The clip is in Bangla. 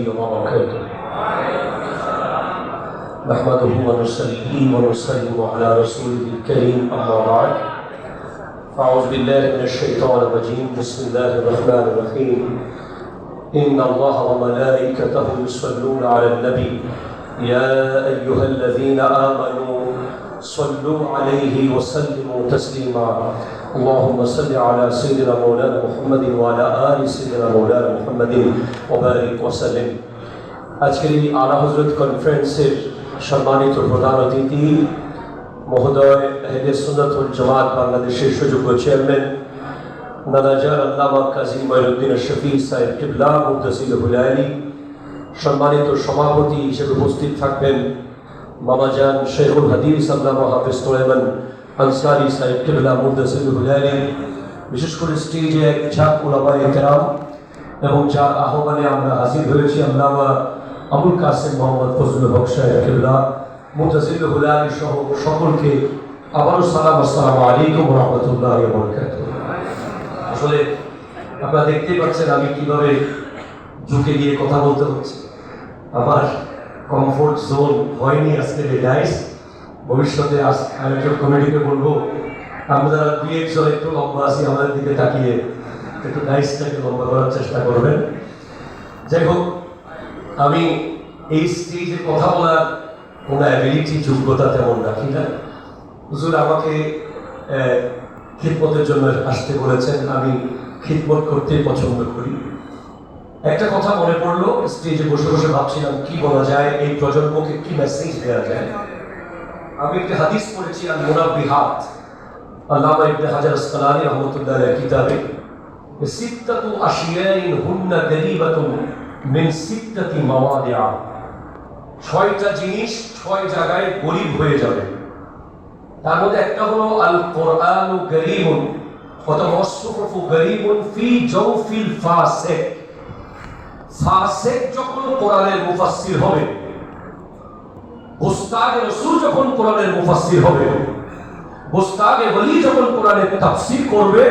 وبركاته نحمده ونصلي ونسلم على رسوله الكريم أما بعد فأعوذ بالله من الشيطان الرجيم بسم الله الرحمن الرحيم إن الله وملائكته يصلون على النبي يا أيها الذين آمنوا صلوا عليه وسلموا تسليما اللهم صل على سيدنا مولانا محمد وعلى آل سيدنا مولانا محمد وبارك وسلم আজকের এই আলা হযরত কনফারেন্সের সম্মানিত প্রধান অতিথি মহোদয় আহলে সুন্নাত ওয়াল জামাত বাংলাদেশের সুযোগ্য চেয়ারম্যান নানাজান আল্লামা কাজী মঈনুদ্দিন শফি সাহেব কিবলা মুদ্দাসিরুল আলী, সম্মানিত সভাপতি হিসেবে উপস্থিত থাকবেন মামাজান শেখুল হাদিস আল্লামা হাফেজ সুলাইমান আনসারী সাহেব কিবলা মুদ্দাসিরুল আলী, বিশেষ করে স্টেজে এক ঝাঁক উলামায়ে কেরাম এবং যার আহ্বানে আমরা হাজির হয়েছি আল্লামা আবুল কাসেম মোহাম্মদ ফজলুল হক সাহেব কিবলা মুদ্দাসিরুল আলী সহ সকলকে আবারও সালাম, আসসালামু আলাইকুম ওয়া রাহমাতুল্লাহি ওয়া বারাকাতুহু। আসলে আপনারা দেখতেই পাচ্ছেন আমি কিভাবে ঝুঁকে গিয়ে কথা বলতে হচ্ছে। আমার কমফোর্ট জোন হয়নি আজকের এই ডাইস। ভবিষ্যতে আয়োজক কমিটিকে বলবো আমরা দুই একজন একটু লম্বা আছি, আমাদের দিকে তাকিয়ে একটু ডাইসটাকে লম্বা করার চেষ্টা করবেন। যাই হোক, আমি এই স্টেজে কথা বলার কোনো অ্যাবিলিটি যোগ্যতা তেমন রাখি না। হুজুর আমাকে খিদমতের জন্য আসতে বলেছেন, আমি খিদমত করতে পছন্দ করি। একটা কথা মনে পড়লো, স্টেজে বসে বসে ভাবছিলাম কি বলা যায়, এই প্রজন্মকে কি মেসেজ দেওয়া যায়। আমি একটা হাদিস পড়েছি আল মুনাব্বিহাত, আল্লামা ইবনে হাজার আসকালানী রাহমাতুল্লাহ আলাইহির কিতাবে, সিত্তাতু আশিয়াইন হুন্না কারীবাতুন মিন সিত্তাতি মাওয়াদিআ, 6টা জিনিস 6 জায়গায় গরীব হয়ে যাবে। তার মধ্যে একটা হলো আল কোরআনু গরীবুন ওয়া তাওয়াসসুফু গরীবুন ফি জাওফিল ফাসিক। ফাসিক যখন কোরআনের মুফাসসির হবে, উস্তাদে রাসূল যখন কোরআনের মুফাসসির হবে, উস্তাদে ওলি যখন কোরআনের তাফসীর করবে,